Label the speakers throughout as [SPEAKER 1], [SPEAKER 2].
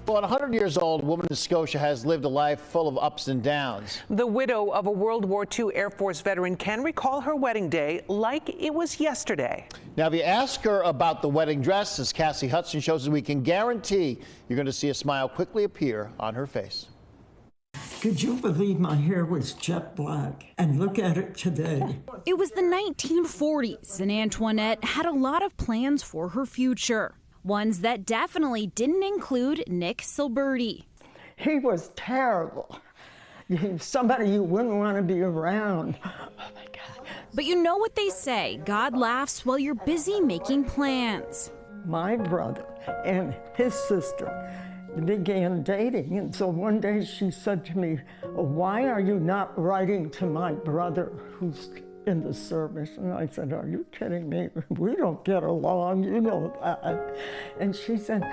[SPEAKER 1] Well, at 100 years old, a woman in Scotia has lived a life full of ups and downs.
[SPEAKER 2] The widow of a World War II Air Force veteran can recall her wedding day like it was yesterday.
[SPEAKER 1] Now, if you ask her about the wedding dress, as Cassie Hudson shows us, we can guarantee you're going to see a smile quickly appear on her face.
[SPEAKER 3] Could you believe my hair was jet black? And look at it today.
[SPEAKER 4] It was the 1940s, and Antoinette had a lot of plans for her future. Ones that definitely didn't include Nick Silberti.
[SPEAKER 3] He was terrible. Somebody you wouldn't want to be around. Oh my God.
[SPEAKER 4] But you know what they say, God laughs while you're busy making plans.
[SPEAKER 3] My brother and his sister began dating, and so one day she said to me, "Why are you not writing to my brother who's in the service?" And I said, "Are you kidding me? We don't get along, you know that." And she said,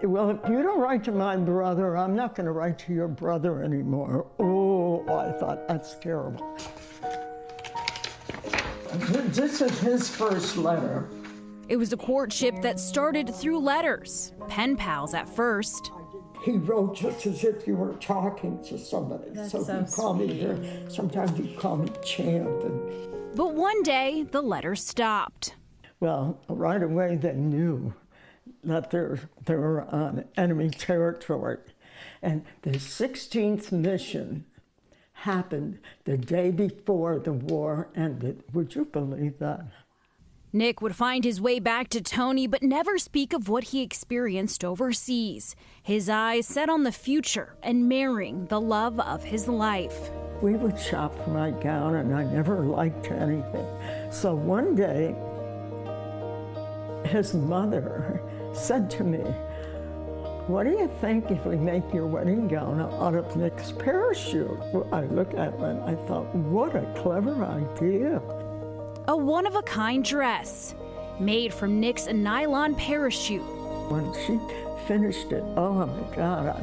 [SPEAKER 3] "Well, if you don't write to my brother, I'm not going to write to your brother anymore." Oh, I thought, that's terrible. This is his first letter.
[SPEAKER 4] It was a courtship that started through letters, pen pals at first.
[SPEAKER 3] He wrote just as if you were talking to somebody. So he called me, sometimes he called me Champ.
[SPEAKER 4] But one day, the letters stopped.
[SPEAKER 3] Well, right away they knew that they were on enemy territory. And the 16th mission happened the day before the war ended. Would you believe that?
[SPEAKER 4] Nick would find his way back to Tony, but never speak of what he experienced overseas. His eyes set on the future and marrying the love of his life.
[SPEAKER 3] We would shop for my gown, and I never liked anything. So one day, his mother said to me, "What do you think if we make your wedding gown out of Nick's parachute?" Well, I looked at it and I thought, what a clever idea.
[SPEAKER 4] A one-of-a-kind dress made from Nick's nylon parachute.
[SPEAKER 3] When she finished it, oh my God,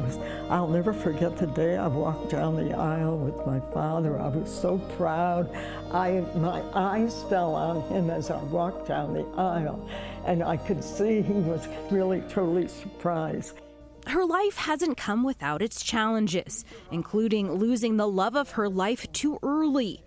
[SPEAKER 3] I'll never forget the day I walked down the aisle with my father. I was so proud. My eyes fell on him as I walked down the aisle, and I could see he was really totally surprised.
[SPEAKER 4] Her life hasn't come without its challenges, including losing the love of her life too early.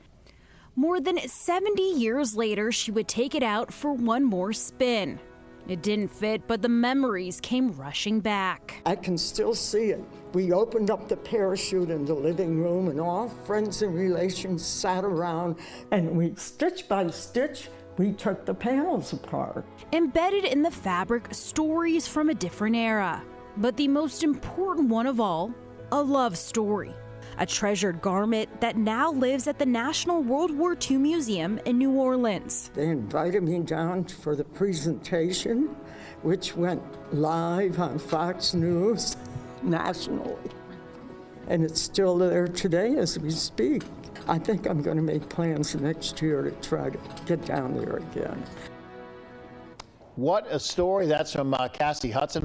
[SPEAKER 4] More than 70 years later, she would take it out for one more spin. It didn't fit, but the memories came rushing back.
[SPEAKER 3] I can still see it. We opened up the parachute in the living room, and all friends and relations sat around, and we, stitch by stitch, we took the panels apart.
[SPEAKER 4] Embedded in the fabric, stories from a different era. But the most important one of all, a love story. A treasured garment that now lives at the National WWII Museum in New Orleans.
[SPEAKER 3] They invited me down for the presentation, which went live on Fox News nationally. And it's still there today as we speak. I think I'm going to make plans next year to try to get down there again.
[SPEAKER 1] What a story. That's from Cassie Hudson.